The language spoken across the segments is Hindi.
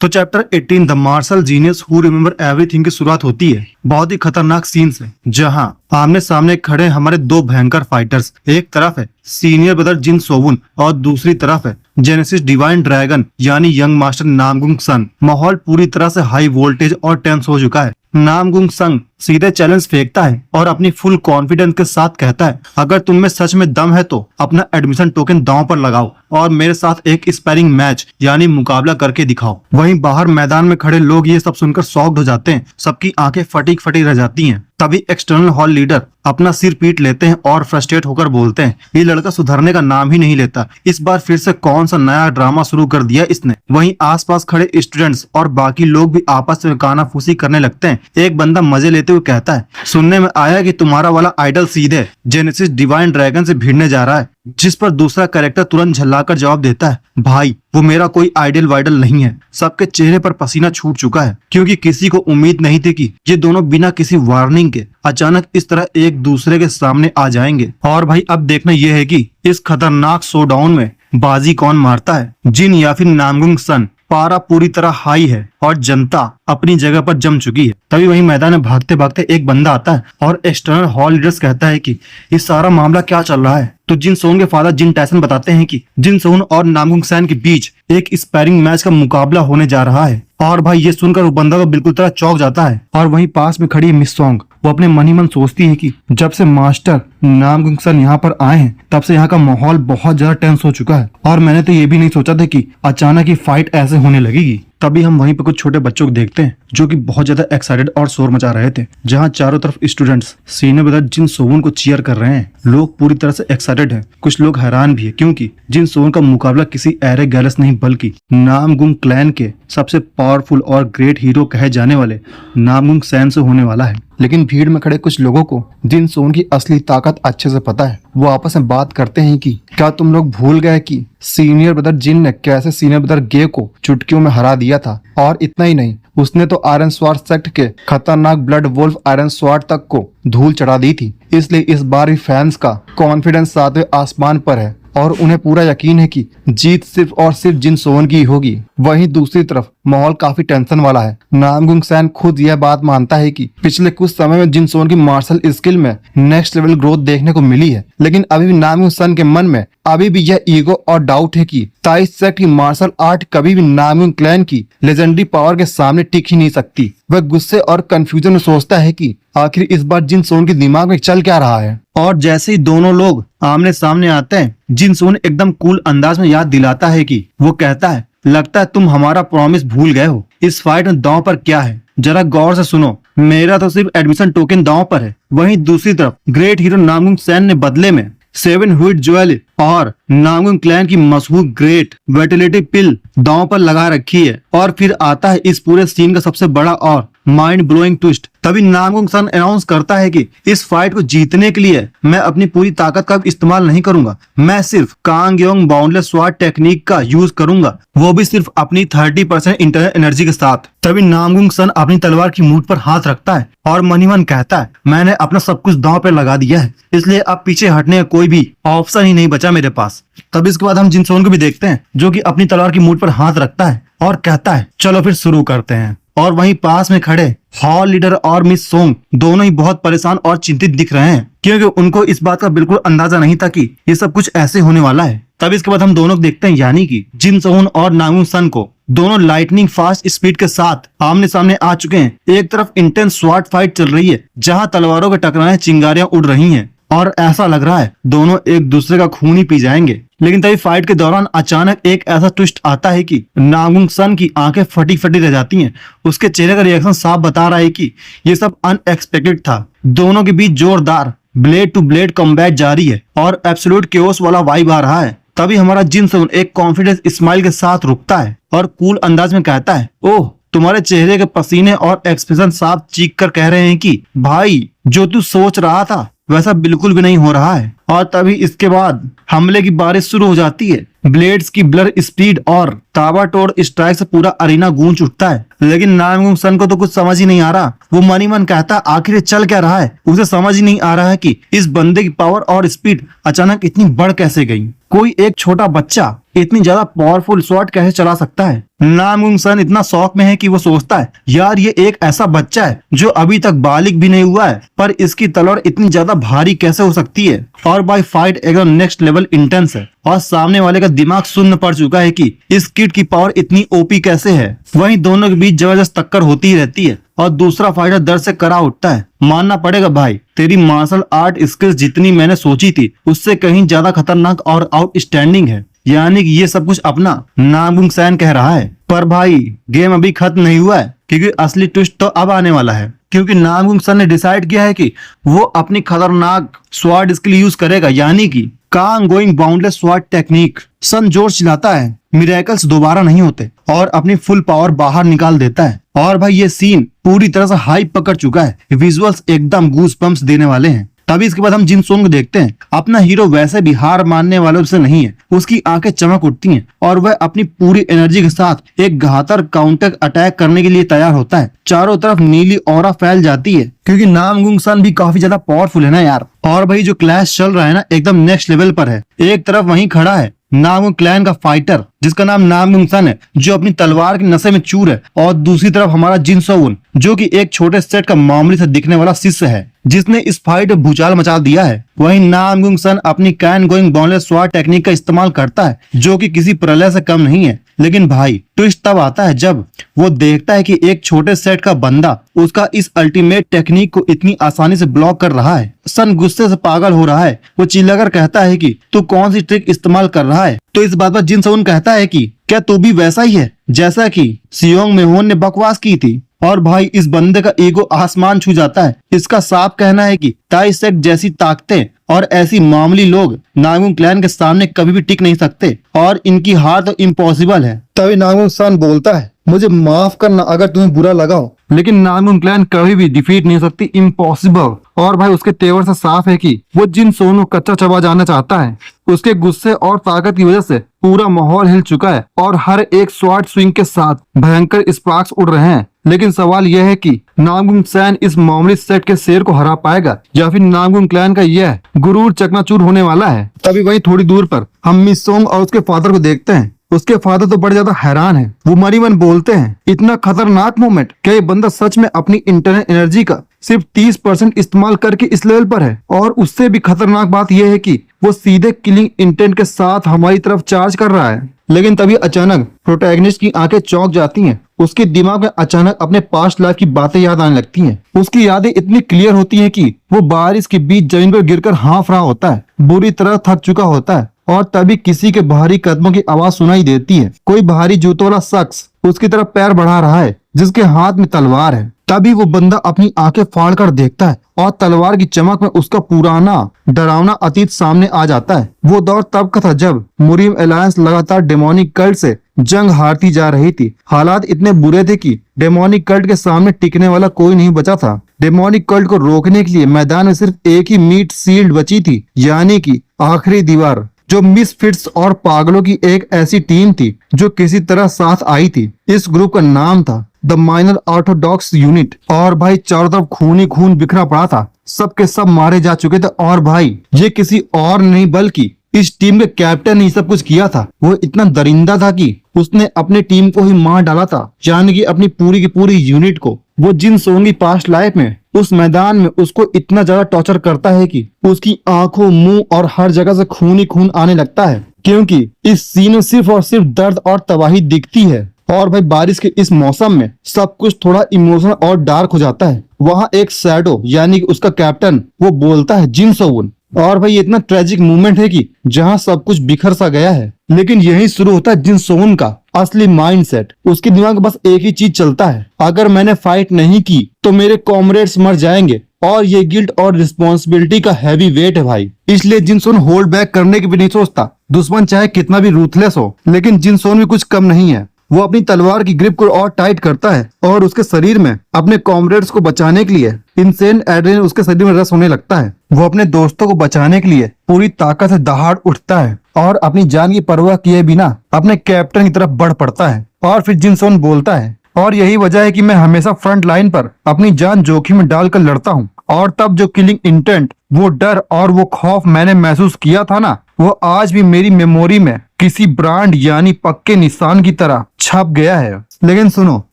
तो chapter 18 the martial genius who remember everything की शुरुआत होती है बहुत ही खतरनाक सीन से, जहां आमने सामने खड़े हमारे दो भयंकर फाइटर्स। एक तरफ है सीनियर ब्रदर जिन सोवुन और दूसरी तरफ है जेनेसिस डिवाइन ड्रैगन यानी यंग मास्टर नामगुंग सन। माहौल पूरी तरह से हाई वोल्टेज और टेंस हो चुका है। नामगुंग सन सीधे चैलेंज फेंकता है और अपनी फुल कॉन्फिडेंस के साथ कहता है, अगर तुम में सच में दम है तो अपना एडमिशन टोकन दांव पर लगाओ और मेरे साथ एक स्पैरिंग मैच यानी मुकाबला करके दिखाओ। वहीं बाहर मैदान में खड़े लोग ये सब सुनकर शॉक्ड हो जाते हैं, सबकी आंखें फटी फटी रह जाती हैं। तभी एक्सटर्नल हॉल लीडर अपना सिर पीट लेते हैं और फ्रस्ट्रेट होकर बोलते हैं, ये लड़का सुधरने का नाम ही नहीं लेता, इस बार फिर से कौन सा नया ड्रामा शुरू कर दिया इसने। वहीं आसपास खड़े स्टूडेंट्स और बाकी लोग भी आपस में कानाफूसी करने लगते हैं। एक बंदा मजे लेते हुए कहता है, सुनने में आया कि तुम्हारा वाला आइडल सीधे जेनेसिस डिवाइन ड्रैगन से भिड़ने जा रहा है। जिस पर दूसरा कैरेक्टर तुरंत झल्लाकर जवाब देता है, भाई वो मेरा कोई आइडल वाइडल नहीं है। सबके चेहरे पर पसीना छूट चुका है क्योंकि किसी को उम्मीद नहीं थी कि ये दोनों बिना किसी वार्निंग के अचानक इस तरह एक दूसरे के सामने आ जाएंगे। और भाई अब देखना यह है कि इस खतरनाक शोडाउन में बाजी कौन मारता है, जिन या फिर नामगुंग सन। पारा पूरी तरह हाई है और जनता अपनी जगह पर जम चुकी है। तभी वहीं मैदान में भागते भागते एक बंदा आता है और एक्सटर्नल हॉल लीडर्स कहता है कि इस सारा मामला क्या चल रहा है। तो जिन सोन के फादर जिन टैसन बताते हैं कि जिन सोन और नामगुंग सैन के बीच एक स्पैरिंग मैच का मुकाबला होने जा रहा है। और भाई ये सुनकर वो बंदा तो बिल्कुल तरह चौंक जाता है। और वहीं पास में खड़ी मिस सोंग, वो अपने मन ही मन सोचती है कि जब से मास्टर नामगुंग सन यहाँ पर आए हैं तब से यहाँ का माहौल बहुत ज्यादा टेंस हो चुका है और मैंने तो ये भी नहीं सोचा था कि अचानक ही फाइट ऐसे होने लगेगी। तभी हम वहीं पर कुछ छोटे बच्चों को देखते हैं जो कि बहुत ज्यादा एक्साइटेड और शोर मचा रहे थे, जहां चारों तरफ स्टूडेंट्स सीनियर ब्रदर जिन सोवन को चीयर कर रहे हैं। लोग पूरी तरह से एक्साइटेड हैं, कुछ लोग हैरान भी है क्योंकि जिन सोवन का मुकाबला किसी एरे गैलस नहीं बल्कि नामगुंग क्लैन के सबसे पावरफुल और ग्रेट हीरो कहे जाने वाले नामगुंग सैन से होने वाला है। लेकिन भीड़ में खड़े कुछ लोगों को जिन सोन की असली ताकत अच्छे से पता है। वो आपस में बात करते हैं कि क्या तुम लोग भूल गए कि सीनियर ब्रदर जिन ने कैसे सीनियर ब्रदर गे को चुटकियों में हरा दिया था। और इतना ही नहीं, उसने तो आयरन स्वॉर्ड सेक्ट के खतरनाक ब्लड वुल्फ आयरन स्वॉर्ड तक को धूल चढ़ा दी थी। इसलिए इस बार भी फैंस का कॉन्फिडेंस सातवें आसमान पर है और उन्हें पूरा यकीन है कि जीत सिर्फ और सिर्फ जिन सोवन की होगी। वहीं दूसरी तरफ माहौल काफी टेंशन वाला है। नामगुंग सैन खुद यह बात मानता है कि पिछले कुछ समय में जिन सोवन की मार्शल स्किल में नेक्स्ट लेवल ग्रोथ देखने को मिली है, लेकिन अभी भी नामगुंग सैन के मन में अभी भी यह ईगो और डाउट है कि ताइस सेक्ट की मार्शल आर्ट कभी भी नामगुंग क्लैन की लेजेंडरी पावर के सामने टिक ही नहीं सकती। वह गुस्से और कंफ्यूजन में सोचता है कि आखिर इस बार जिन सोन के दिमाग में चल क्या रहा है। और जैसे ही दोनों लोग आमने सामने आते हैं, जिन सोन एकदम कूल अंदाज में याद दिलाता है कि वो कहता है, लगता है तुम हमारा प्रॉमिस भूल गए हो। इस फाइट में दांव पर क्या है जरा गौर से सुनो, मेरा तो सिर्फ एडमिशन टोकन दांव पर है। वहीं दूसरी तरफ ग्रेट हीरो नामगुंग सैन ने बदले में 7 हुइट ज्वेल और नामगुंग क्लैन की मशहूर ग्रेट वेटिलिटी पिल दांव पर लगा रखी है। और फिर आता है इस पूरे सीन का सबसे बड़ा और माइंड ब्लोइंग ट्विस्ट। तभी नामगुंग सन अनाउंस करता है कि इस फाइट को जीतने के लिए मैं अपनी पूरी ताकत का इस्तेमाल नहीं करूंगा, मैं सिर्फ कांगयोंग बाउंडलेस स्वॉर्ड टेक्निक का यूज करूंगा, वो भी सिर्फ अपनी 30% इंटरनल एनर्जी के साथ। तभी नामगुंग सन अपनी तलवार की मूठ पर हाथ रखता है और मन ही मन कहता है, मैंने अपना सब कुछ दांव पे लगा दिया है, इसलिए अब पीछे हटने का कोई भी ऑप्शन ही नहीं बचा मेरे पास। तब इसके बाद हम जिन सोन को भी देखते हैं जो कि अपनी तलवार की मूठ पर हाथ रखता है और कहता है, चलो फिर शुरू करते हैं। और वहीं पास में खड़े हॉल लीडर और मिस सोंग दोनों ही बहुत परेशान और चिंतित दिख रहे हैं क्योंकि उनको इस बात का बिल्कुल अंदाजा नहीं था कि ये सब कुछ ऐसे होने वाला है। तब इसके बाद हम दोनों को देखते हैं यानी कि जिन सोन और नामगुंग सन को दोनों लाइटनिंग फास्ट स्पीड के साथ आमने सामने आ चुके हैं। एक तरफ इंटेंस स्वॉर्ड फाइट चल रही है जहां तलवारों के टकराने चिंगारियां उड़ रही हैं और ऐसा लग रहा है दोनों एक दूसरे का खून ही पी जाएंगे। लेकिन तभी फाइट के दौरान अचानक एक ऐसा ट्विस्ट आता है कि नामगुंग सन की आंखें फटी फटी रह जाती हैं। उसके चेहरे का रिएक्शन साफ बता रहा है कि ये सब अनएक्सपेक्टेड था। दोनों के बीच जोरदार ब्लेड टू ब्लेड कॉम्बैट जारी है और एब्सोल्यूट केओस वाला वाइब आ रहा है। तभी हमारा जिन सोन एक कॉन्फिडेंस स्माइल के साथ रुकता है और कूल अंदाज में कहता है, ओह तुम्हारे चेहरे के पसीने और एक्सप्रेशन साफ चीख कर कह रहे हैं कि भाई जो तू सोच रहा था वैसा बिल्कुल भी नहीं हो रहा है। और तभी इसके बाद हमले की बारिश शुरू हो जाती है। ब्लेड्स की ब्लर स्पीड और ताबड़तोड़ स्ट्राइक से पूरा अरीना गूंज उठता है। लेकिन नामगुंग सन को तो कुछ समझ ही नहीं आ रहा। वो मन ही मन कहता है आखिर ये चल क्या रहा है। उसे समझ ही नहीं आ रहा है कि इस बंदे की पावर और स्पीड अचानक इतनी बढ़ कैसे गई। कोई एक छोटा बच्चा इतनी ज्यादा पावरफुल शॉट कैसे चला सकता है। नामगुंग सन इतना शौक में है कि वो सोचता है यार ये एक ऐसा बच्चा है जो अभी तक बालिग भी नहीं हुआ है, पर इसकी तलवार इतनी ज्यादा भारी कैसे हो सकती है। और भाई फाइट एकदम नेक्स्ट लेवल इंटेंस है और सामने वाले का दिमाग सुन्न पड़ चुका है कि इस किड की पावर इतनी ओपी कैसे है। वहीं दोनों के बीच जबरदस्त टक्कर होती ही रहती है और दूसरा फाइटर दर्द से करा उठता है। मानना पड़ेगा भाई, तेरी मार्शल आर्ट स्किल्स जितनी मैंने सोची थी उससे कहीं ज्यादा खतरनाक और आउटस्टैंडिंग है। यानी कि ये सब कुछ अपना नामगुंग सैन कह रहा है। पर भाई गेम अभी खत्म नहीं हुआ है, क्योंकि असली ट्विस्ट तो अब आने वाला है। क्योंकि नामगुंग सैन ने डिसाइड किया है कि वो अपनी खतरनाक स्वॉर्ड स्किल यूज करेगा, यानी कि Kang going boundless sword technique. सन जोर चिल्लाता है मिरेकल्स दोबारा नहीं होते और अपनी फुल पावर बाहर निकाल देता है। और भाई ये सीन पूरी तरह से हाइप पकड़ चुका है। विजुअल्स एकदम गूज बम्प्स देने वाले हैं। तभी इसके बाद हम जिन सोंग को देखते हैं। अपना हीरो वैसे भी हार मानने वालों से नहीं है। उसकी आंखें चमक उठती हैं और वह अपनी पूरी एनर्जी के साथ एक घातक काउंटर अटैक करने के लिए तैयार होता है। चारों तरफ नीली ऑरा फैल जाती है, क्योंकि नामगुंग सन भी काफी ज्यादा पावरफुल है ना यार। और भाई जो क्लैश चल रहा है ना एकदम नेक्स्ट लेवल पर है। एक तरफ वहीं खड़ा है नामगुंग क्लैन का फाइटर जिसका नाम नामगुंग सन है, जो अपनी तलवार की नशे में चूर है। और दूसरी तरफ हमारा जिन सोवन, जो कि एक छोटे सेट का मामूली से दिखने वाला शिष्य है, जिसने इस फाइट में भूचाल मचा दिया है। वहीं नामगुंग सन अपनी can going boundless sword technique का इस्तेमाल करता है, जो कि किसी प्रलय से कम नहीं है। लेकिन भाई ट्विस्ट तब आता है जब वो देखता है कि एक छोटे सेट का बंदा उसका इस अल्टीमेट टेक्निक को इतनी आसानी से ब्लॉक कर रहा है। सन गुस्से से पागल हो रहा है। वो चिल्लाकर कहता है कि तू कौन सी ट्रिक इस्तेमाल कर रहा है। तो इस बात पर जिन सोवन कहता है कि क्या तू भी वैसा ही है जैसा कि सियोंग मेहोन ने बकवास की थी। और भाई इस बंदे का ईगो आसमान छू जाता है। इसका साफ कहना है कि ताई सेट जैसी ताकतें और ऐसी मामूली लोग नामगुंग क्लैन के सामने कभी भी टिक नहीं सकते और इनकी हार तो इम्पॉसिबल है। तभी नामगुंग सन बोलता है मुझे माफ करना अगर तुम्हें बुरा लगा हो, लेकिन नामगुंग क्लैन कभी भी डिफीट नहीं हो सकती, इम्पॉसिबल। और भाई उसके तेवर से साफ है कि वो जिन सोनू कच्चा चबा जाना चाहता है। उसके गुस्से और ताकत की वजह से पूरा माहौल हिल चुका है और हर एक स्वॉर्ड स्विंग के साथ भयंकर स्पार्क्स उड़ रहे हैं। लेकिन सवाल यह है कि नामगुंग सैन इस मामूली सेट के शेर को हरा पाएगा या फिर नामगुंग क्लैन का यह गुरूर चकनाचूर होने वाला है। तभी वहीं थोड़ी दूर पर हम मिस सोंग और उसके फादर को देखते हैं। उसके फादर तो बड़े ज्यादा हैरान है। वो मरी मन बोलते हैं इतना खतरनाक मोमेंट, क्या ये बंदा सच में अपनी इंटरनल एनर्जी का सिर्फ 30% इस्तेमाल करके इस लेवल पर है। और उससे भी खतरनाक बात यह है कि वो सीधे किलिंग इंटेंट के साथ हमारी तरफ चार्ज कर रहा है। लेकिन तभी अचानक प्रोटैगनिस्ट की आंखें चौंक जाती हैं। उसके दिमाग में अचानक अपने पास्ट लाइफ की बातें याद आने लगती हैं। उसकी यादें इतनी क्लियर होती हैं कि वो बारिश के बीच जमीन पर गिरकर हाँफ रहा होता है, बुरी तरह थक चुका होता है। और तभी किसी के भारी कदमों की आवाज सुनाई देती है। कोई भारी जूतों वाला शख्स उसकी तरफ पैर बढ़ा रहा है, जिसके हाथ में तलवार है। तभी वो बंदा अपनी आंखें फाड़ कर देखता है और तलवार की चमक में उसका पुराना डरावना अतीत सामने आ जाता है। वो दौर तब का था जब मुरीम अलायंस लगातार डेमोनिक कल्ट से जंग हारती जा रही थी। हालात इतने बुरे थे कि डेमोनिक कल्ट के सामने टिकने वाला कोई नहीं बचा था। डेमोनिक कल्ट को रोकने के लिए मैदान में सिर्फ एक ही मीट शील्ड बची थी, यानी कि आखिरी दीवार, जो मिसफिट्स और पागलों की एक ऐसी टीम थी जो किसी तरह साथ आई थी। इस ग्रुप का नाम था द माइनर ऑर्थोडॉक्स यूनिट। और भाई चारों तरफ खून ही खून बिखरा पड़ा था। सबके सब मारे जा चुके थे। और भाई ये किसी और नहीं बल्कि इस टीम के कैप्टन ने सब कुछ किया था। वो इतना दरिंदा था कि उसने अपने टीम को ही मार डाला था, यानी कि अपनी पूरी की पूरी यूनिट को। वो जिन सोंगी पास्ट लाइफ में उस मैदान में उसको इतना ज्यादा टॉर्चर करता है कि उसकी आंखों, मुंह और हर जगह से खून ही खून आने लगता है, क्योंकि इस सीन में सिर्फ और सिर्फ दर्द और तबाही दिखती है। और भाई बारिश के इस मौसम में सब कुछ थोड़ा इमोशनल और डार्क हो जाता है। वहाँ एक शैडो यानी कि उसका कैप्टन वो बोलता है जिन सोवन। और भाई इतना ट्रेजिक मूवमेंट है कि जहाँ सब कुछ बिखर सा गया है। लेकिन यही शुरू होता है जिन सोवन का असली माइंडसेट। उसके दिमाग में बस एक ही चीज चलता है, अगर मैंने फाइट नहीं की तो मेरे कॉमरेड्स मर जाएंगे। और ये गिल्ट और रिस्पॉन्सिबिलिटी का हैवी वेट है भाई। इसलिए जिन सोवन होल्ड बैक करने की भी नहीं सोचता। दुश्मन चाहे कितना भी रूथलेस हो, लेकिन जिन सोवन भी कुछ कम नहीं है। वो अपनी तलवार की ग्रिप को और टाइट करता है और उसके शरीर में अपने कॉमरेड्स को बचाने के लिए इंसेन एड्रेनलिन उसके शरीर में रस होने लगता है। वो अपने दोस्तों को बचाने के लिए पूरी ताकत से दहाड़ उठता है और अपनी जान की परवाह किए बिना अपने कैप्टन की तरफ बढ़ पड़ता है। और फिर जिनसोन बोलता है, और यही वजह है कि मैं हमेशा फ्रंट लाइन पर अपनी जान जोखिम में डालकर लड़ता हूँ। और तब जो किलिंग इंटेंट, वो डर और वो खौफ मैंने महसूस किया था ना, वो आज भी मेरी मेमोरी में किसी ब्रांड यानी पक्के निशान की तरह छप गया है। लेकिन सुनो,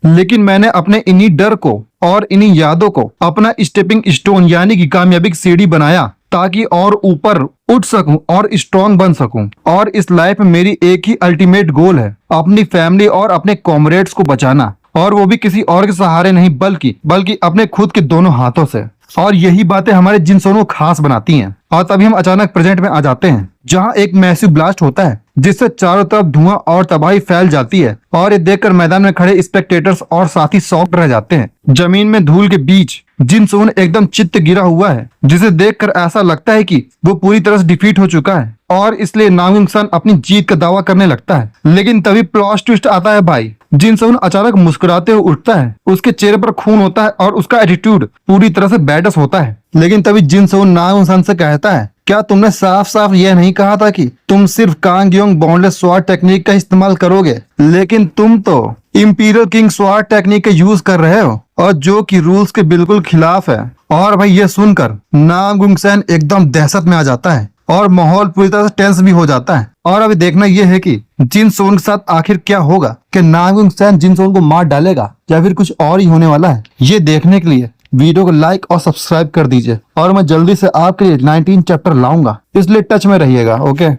लेकिन मैंने अपने इन्हीं डर को और इन्हीं यादों को अपना स्टेपिंग स्टोन यानी कि कामयाबी की सीढ़ी बनाया, ताकि और ऊपर उठ सकूं और स्ट्रांग बन सकूं। और इस लाइफ में मेरी एक ही अल्टीमेट गोल है, अपनी फैमिली और अपने कॉमरेड्स को बचाना, और वो भी किसी और के सहारे नहीं बल्कि अपने खुद के दोनों हाथों से। और यही बातें हमारे जिनसोन को खास बनाती हैं। और तभी हम अचानक प्रेजेंट में आ जाते हैं, जहां एक मैसिव ब्लास्ट होता है जिससे चारों तरफ धुआं और तबाही फैल जाती है। और ये देखकर मैदान में खड़े स्पेक्टेटर्स और साथी शॉक्ड रह जाते हैं। जमीन में धूल के बीच जिनसोन एकदम चित्त गिरा हुआ है, जिसे देखकर ऐसा लगता है कि वो पूरी तरह से डिफीट हो चुका है और इसलिए नागुंगसान अपनी जीत का दावा करने लगता है। लेकिन तभी प्लॉट ट्विस्ट आता है भाई। जिनसोन अचानक मुस्कुराते हुए उठता है, उसके चेहरे पर खून होता है और उसका एटीट्यूड पूरी तरह से बैडस होता है। लेकिन तभी जिनसोन नागुंगसान से कहता है, क्या तुमने साफ साफ यह नहीं कहा था कि तुम सिर्फ कांगयोंग बाउंडलेस स्वॉर्ड टेक्निक का इस्तेमाल करोगे? लेकिन तुम तो इंपीरियल किंग स्वॉर्ड टेक्निक का यूज कर रहे हो, और जो कि रूल्स के बिल्कुल खिलाफ है। और भाई ये सुनकर नागुंगसान एकदम दहशत में आ जाता है और माहौल पूरी तरह से टेंस भी हो जाता है। और अभी देखना यह है कि जिनसोन के साथ आखिर क्या होगा, कि नागुंगसान जिनसोन को मार डालेगा या फिर कुछ और ही होने वाला है। ये देखने के लिए वीडियो को लाइक और सब्सक्राइब कर दीजिए, और मैं जल्दी से आपके लिए 19 चैप्टर लाऊंगा, इसलिए टच में रहिएगा। ओके।